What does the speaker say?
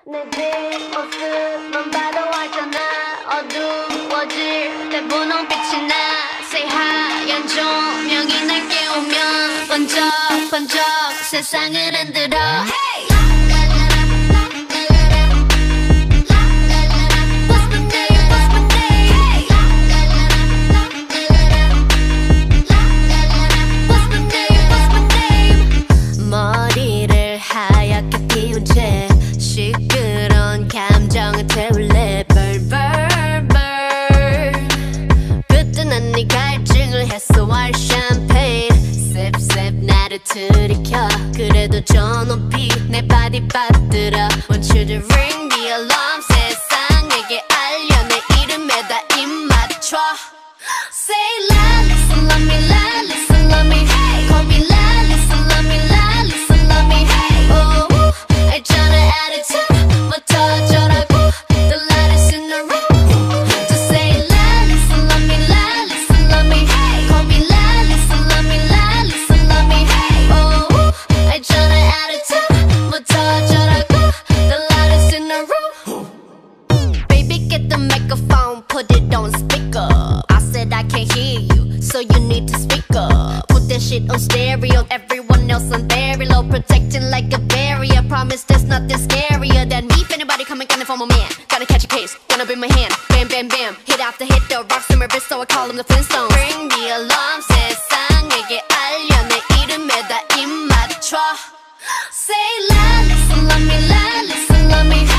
내 뒷모습만 봐도 알잖아. 어두워질 때 분홍빛이 나. 새하얀 조명이 날 깨우면 번쩍번쩍 세상을 흔들어. Hey! 머리를 하얗게 피운 채 시끄러운 감정을 태울래. 벌벌벌 그때는 네 갈증을 해소할 샴페인 셉셉 나를 들이켜. 그래도 저 높이 내 바디 받들어. Want you to ring the alarm. 세상에게 알려 내 이름에다 입 맞춰. Say la, listen, love me, la, listen, love me. Hey, call me la, listen, love me, la, listen, love me. Hey, oh, 알잖아 attitude부터 어쩌라고. The lightest in the room. Just say la, listen, love me, la, listen, love me. Hey, call me la, listen, love me, la, listen, love me. Hey, oh, 알잖아 attitude부터 어쩌라고. The lightest in the room. Baby, get the microphone, put it on speaker. I can't hear you, so you need to speak up. Put that shit on stereo, everyone else on very low. Protecting like a barrier, promise there's nothing scarier than me. If anybody coming for my man, gotta catch a case, gonna be my hand. Bam, bam, bam, hit after hit, the rocks in my wrist, so I call them the Flintstones. Ring the alarm, 세상에게 알려 내 이름에다 입 맞춰. Say la, listen, love me, la, listen, love me.